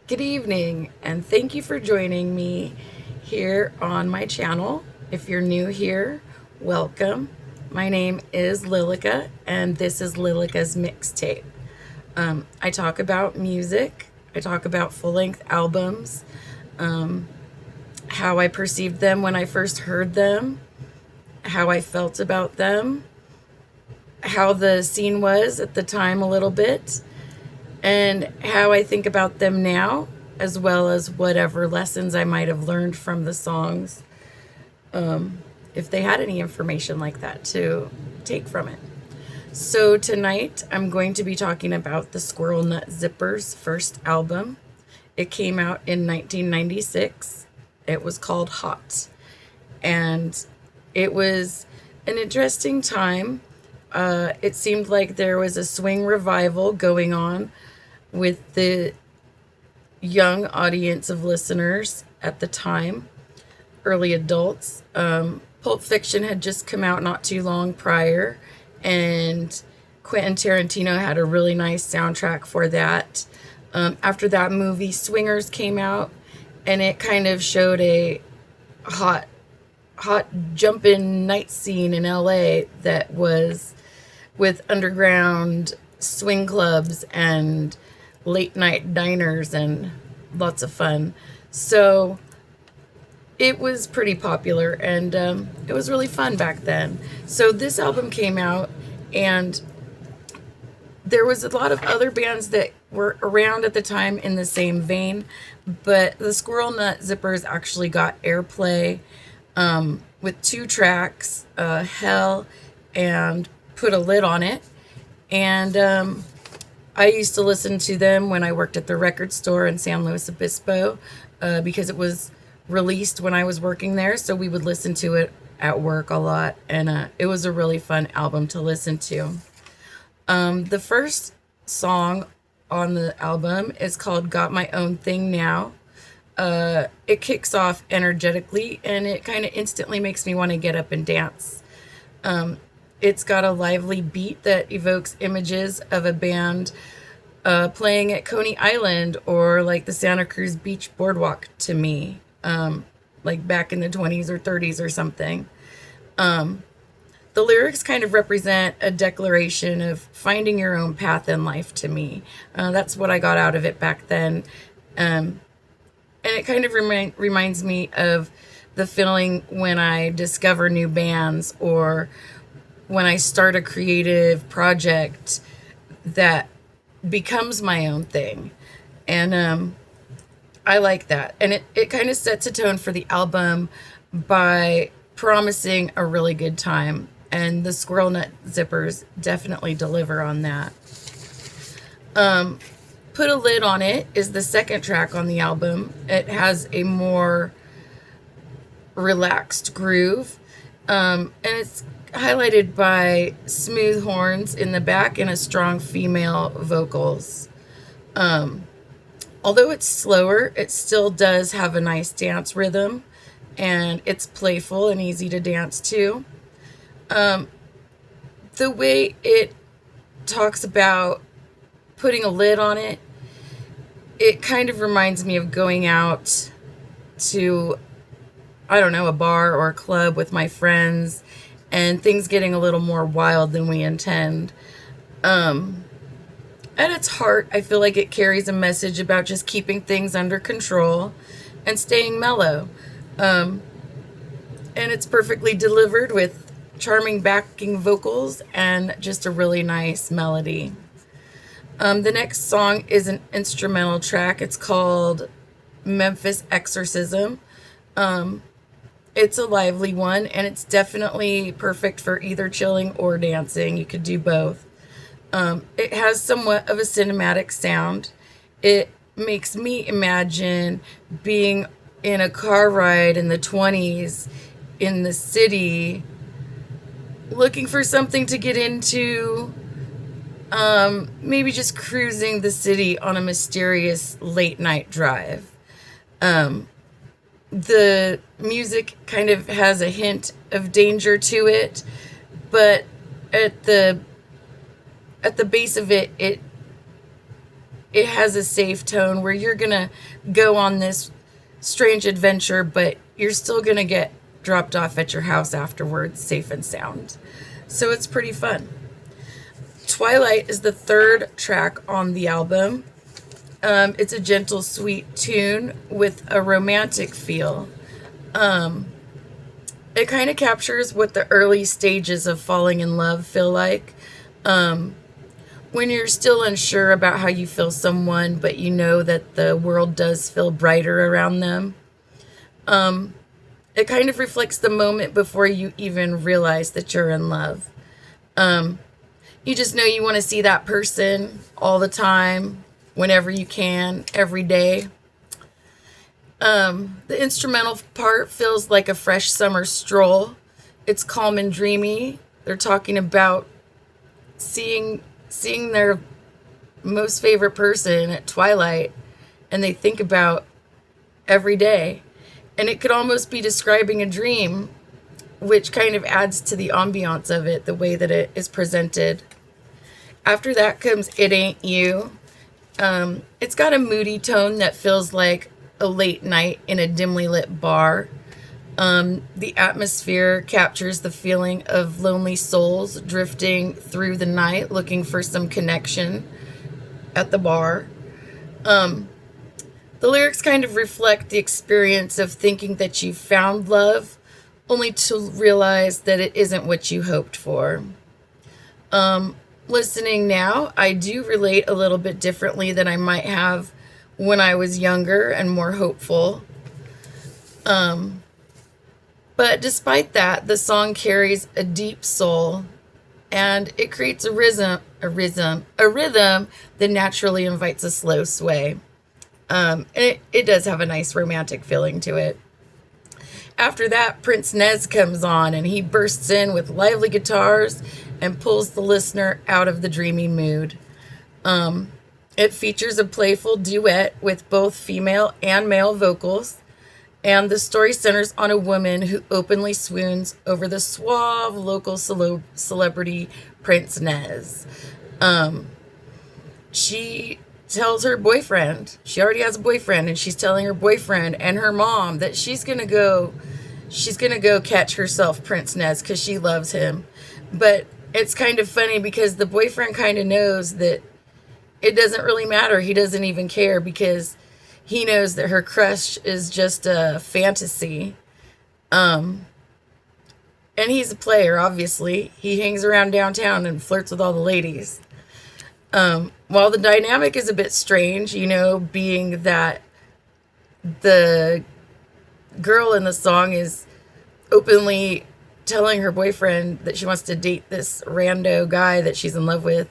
Good evening, and thank you for joining me here on my channel. If you're new here, welcome. My name is Lilica, and this is Lilica's Mixtape. I talk about music, I talk about full-length albums, how I perceived them when I first heard them, how I felt about them, how the scene was at the time a little bit, and how I think about them now, as well as whatever lessons I might have learned from the songs, if they had any information like that to take from it. So tonight I'm going to be talking about the Squirrel Nut Zippers' first album. It came out in 1996. It was called Hot. And it was an interesting time. It seemed like there was a swing revival going on with the young audience of listeners at the time, early adults. Pulp Fiction had just come out not too long prior, and Quentin Tarantino had a really nice soundtrack for that. After that movie, Swingers came out, and it kind of showed a hot jumpin' night scene in LA that was with underground swing clubs and late night diners and lots of fun. So it was pretty popular, and it was really fun back then. So this album came out, and there was a lot of other bands that were around at the time in the same vein, but the Squirrel Nut Zippers actually got airplay with two tracks, Hell and Put a Lid on It. And I used to listen to them when I worked at the record store in San Luis Obispo because it was released when I was working there. So we would listen to it at work a lot. And it was a really fun album to listen to. The first song on the album is called Got My Own Thing Now. It kicks off energetically, and it kind of instantly makes me want to get up and dance. It's got a lively beat that evokes images of a band playing at Coney Island or like the Santa Cruz Beach Boardwalk to me, like back in the 20s or 30s or something. The lyrics kind of represent a declaration of finding your own path in life to me. That's what I got out of it back then. And it kind of reminds me of the feeling when I discover new bands or when I start a creative project that becomes my own thing. And I like that. And it kind of sets a tone for the album by promising a really good time. And the Squirrel Nut Zippers definitely deliver on that. Put a Lid on It is the second track on the album. It has a more relaxed groove. And it's highlighted by smooth horns in the back and a strong female vocals. Although it's slower, it still does have a nice dance rhythm, and it's playful and easy to dance to. The way it talks about putting a lid on it, it kind of reminds me of going out to, I don't know, a bar or a club with my friends and things getting a little more wild than we intend. At its heart, I feel like it carries a message about just keeping things under control and staying mellow. And it's perfectly delivered with charming backing vocals and just a really nice melody. The next song is an instrumental track. It's called Memphis Exorcism. It's a lively one, and it's definitely perfect for either chilling or dancing. You could do both. It has somewhat of a cinematic sound. It makes me imagine being in a car ride in the 20s in the city, looking for something to get into, maybe just cruising the city on a mysterious late night drive. The music kind of has a hint of danger to it, but at the base of it, it has a safe tone where you're gonna go on this strange adventure, but you're still gonna get dropped off at your house afterwards, safe and sound. So it's pretty fun. Twilight is the third track on the album. It's a gentle, sweet tune with a romantic feel. It kind of captures what the early stages of falling in love feel like. When you're still unsure about how you feel someone, but you know that the world does feel brighter around them. It kind of reflects the moment before you even realize that you're in love. You just know you want to see that person all the time, whenever you can, every day. The instrumental part feels like a fresh summer stroll. It's calm and dreamy. They're talking about seeing their most favorite person at twilight, and they think about every day. And it could almost be describing a dream, which kind of adds to the ambiance of it, the way that it is presented. After that comes It Ain't You. It's got a moody tone that feels like a late night in a dimly lit bar. The atmosphere captures the feeling of lonely souls drifting through the night looking for some connection at the bar. The lyrics kind of reflect the experience of thinking that you found love, only to realize that it isn't what you hoped for. Listening now, I do relate a little bit differently than I might have when I was younger and more hopeful. But despite that, the song carries a deep soul, and it creates a rhythm that naturally invites a slow sway. And it does have a nice romantic feeling to it. After that, Prince Nez comes on, and he bursts in with lively guitars and pulls the listener out of the dreamy mood. It features a playful duet with both female and male vocals, and the story centers on a woman who openly swoons over the suave local celebrity Prince Nez. She tells her boyfriend, she already has a boyfriend, and she's telling her boyfriend and her mom that she's gonna go catch herself Prince Nez because she loves him. But it's kind of funny because the boyfriend kind of knows that it doesn't really matter. He doesn't even care because he knows that her crush is just a fantasy. And he's a player, obviously. He hangs around downtown and flirts with all the ladies. While the dynamic is a bit strange, being that the girl in the song is openly telling her boyfriend that she wants to date this rando guy that she's in love with.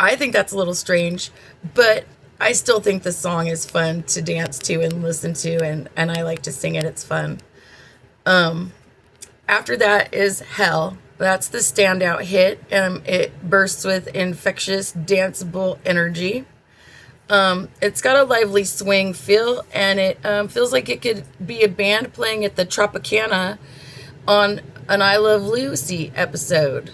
I think that's a little strange, but I still think the song is fun to dance to and listen to, and I like to sing it. It's fun. After that is Hell. That's the standout hit. It bursts with infectious, danceable energy. It's got a lively swing feel, and it feels like it could be a band playing at the Tropicana on an I Love Lucy episode.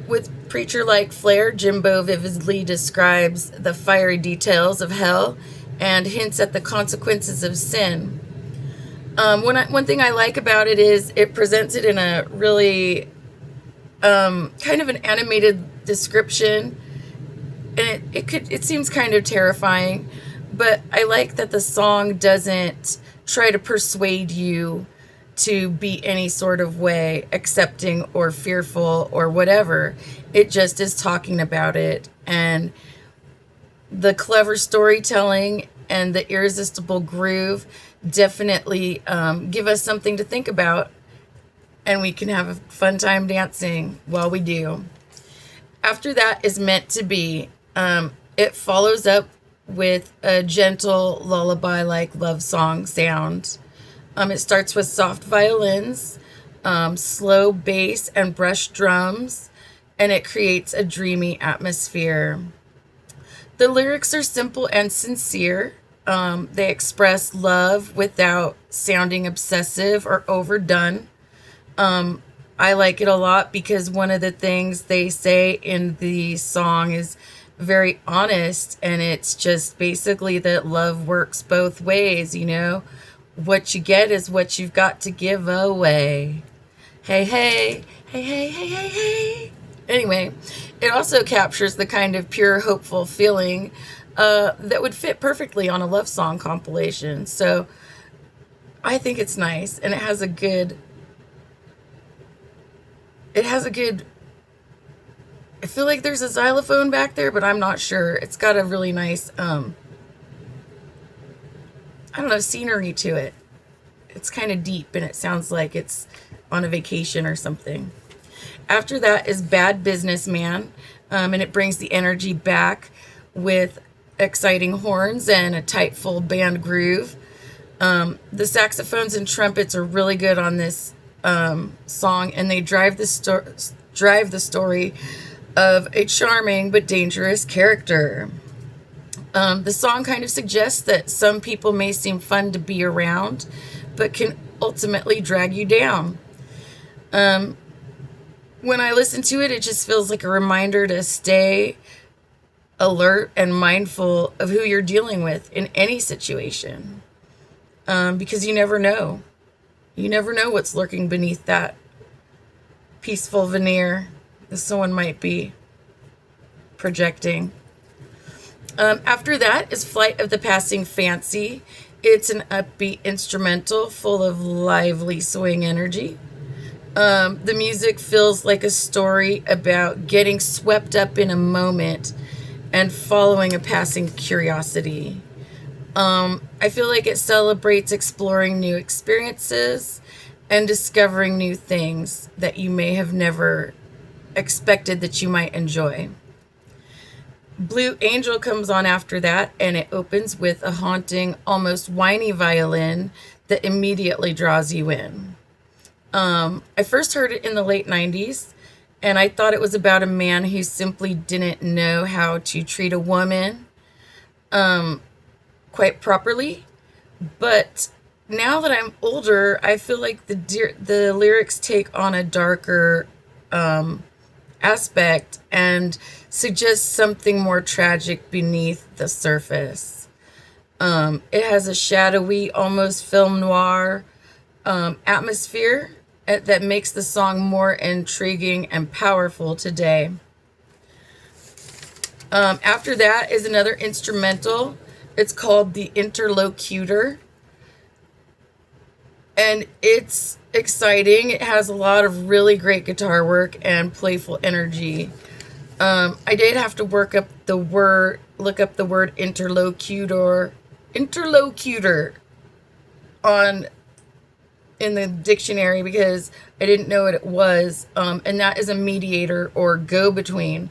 With preacher-like flair, Jimbo vividly describes the fiery details of hell and hints at the consequences of sin. One thing I like about it is it presents it in a really kind of an animated description, and it seems kind of terrifying, but I like that the song doesn't try to persuade you to be any sort of way accepting or fearful or whatever. It just is talking about it, and the clever storytelling and the irresistible groove definitely give us something to think about, and we can have a fun time dancing while we do. After that is Meant to Be. It follows up with a gentle lullaby-like love song sound. It starts with soft violins, slow bass, and brush drums, and it creates a dreamy atmosphere. The lyrics are simple and sincere. They express love without sounding obsessive or overdone. I like it a lot because one of the things they say in the song is very honest, and it's just basically that love works both ways, you know? What you get is what you've got to give away. Hey, hey, hey, hey, hey, hey, hey. Anyway, it also captures the kind of pure, hopeful feeling that would fit perfectly on a love song compilation. So I think it's nice, and it has a good, I feel like there's a xylophone back there, but I'm not sure. It's got a really nice, I don't know, scenery to it. It's kind of deep, and it sounds like it's on a vacation or something. After that is Bad Businessman, and it brings the energy back with exciting horns and a tight full band groove. The saxophones and trumpets are really good on this song, and they drive the story of a charming but dangerous character. The song kind of suggests that some people may seem fun to be around, but can ultimately drag you down. When I listen to it, it just feels like a reminder to stay alert and mindful of who you're dealing with in any situation. Because you never know. You never know what's lurking beneath that peaceful veneer that someone might be projecting. After that is Flight of the Passing Fancy. It's an upbeat instrumental full of lively swing energy. The music feels like a story about getting swept up in a moment and following a passing curiosity. I feel like it celebrates exploring new experiences and discovering new things that you may have never expected that you might enjoy. Blue Angel comes on after that, and it opens with a haunting, almost whiny violin that immediately draws you in. I first heard it in the late 90s, and I thought it was about a man who simply didn't know how to treat a woman quite properly. But now that I'm older, I feel like the lyrics take on a darker aspect and suggest something more tragic beneath the surface. It has a shadowy, almost film noir atmosphere that makes the song more intriguing and powerful today. After that is another instrumental. It's called The Interlocutor, and it's exciting. It has a lot of really great guitar work and playful energy. I did have to look up the word interlocutor in the dictionary because I didn't know what it was. And that is a mediator or go-between.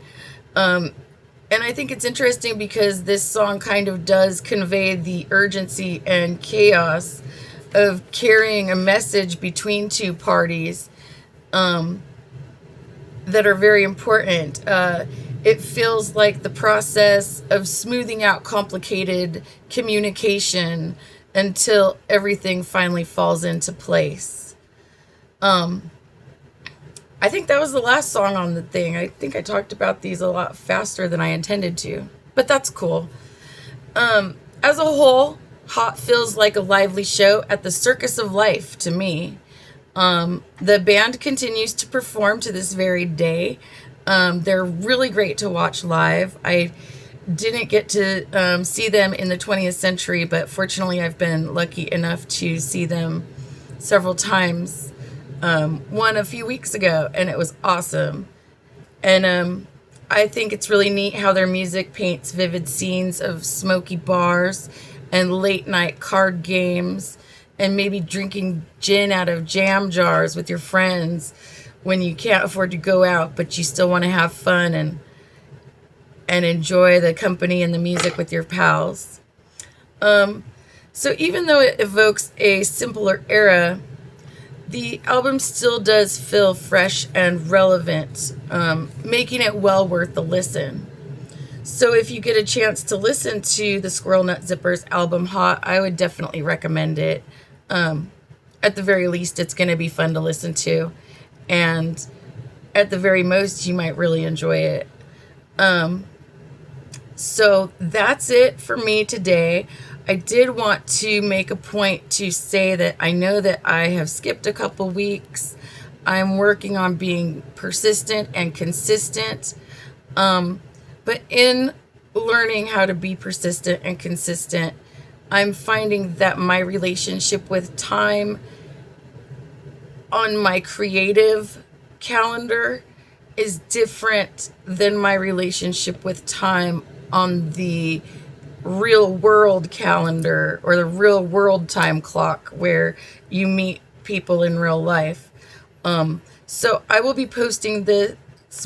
And I think it's interesting because this song kind of does convey the urgency and chaos of carrying a message between two parties that are very important. It feels like the process of smoothing out complicated communication until everything finally falls into place. I think that was the last song on the thing. I think I talked about these a lot faster than I intended to, but that's cool. As a whole, Hot feels like a lively show at the circus of life to me. The band continues to perform to this very day. They're really great to watch live. I didn't get to see them in the 20th century, but fortunately I've been lucky enough to see them several times. One a few weeks ago, and it was awesome. And I think it's really neat how their music paints vivid scenes of smoky bars and late night card games and maybe drinking gin out of jam jars with your friends when you can't afford to go out, but you still want to have fun and enjoy the company and the music with your pals. So even though it evokes a simpler era, the album still does feel fresh and relevant, making it well worth the listen. So if you get a chance to listen to the Squirrel Nut Zippers album Hot, I would definitely recommend it. At the very least, it's going to be fun to listen to. And at the very most, you might really enjoy it. So that's it for me today. I did want to make a point to say that I know that I have skipped a couple weeks. I'm working on being persistent and consistent. But in learning how to be persistent and consistent, I'm finding that my relationship with time on my creative calendar is different than my relationship with time on the real world calendar or the real world time clock where you meet people in real life. So I will be posting this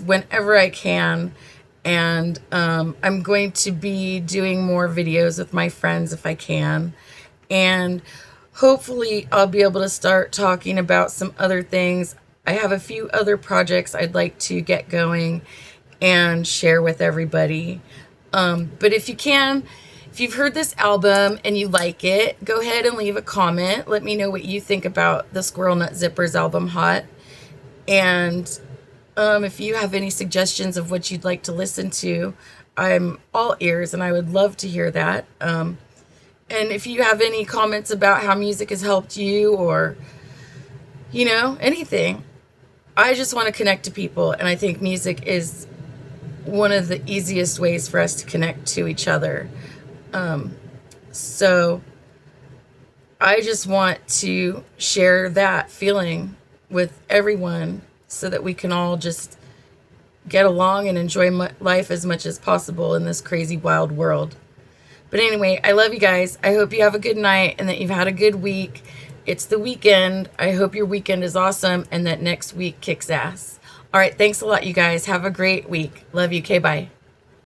whenever I can, and I'm going to be doing more videos with my friends if I can, and hopefully I'll be able to start talking about some other things. I have a few other projects I'd like to get going and share with everybody. But if you can, if you've heard this album and you like it, go ahead and leave a comment. Let me know what you think about the Squirrel Nut Zippers album Hot. And if you have any suggestions of what you'd like to listen to, I'm all ears and I would love to hear that. And if you have any comments about how music has helped you or, anything, I just want to connect to people. And I think music is one of the easiest ways for us to connect to each other. So I just want to share that feeling with everyone so that we can all just get along and enjoy life as much as possible in this crazy, wild world. But anyway, I love you guys. I hope you have a good night and that you've had a good week. It's the weekend. I hope your weekend is awesome and that next week kicks ass. All right, thanks a lot, you guys. Have a great week. Love you. Okay, bye.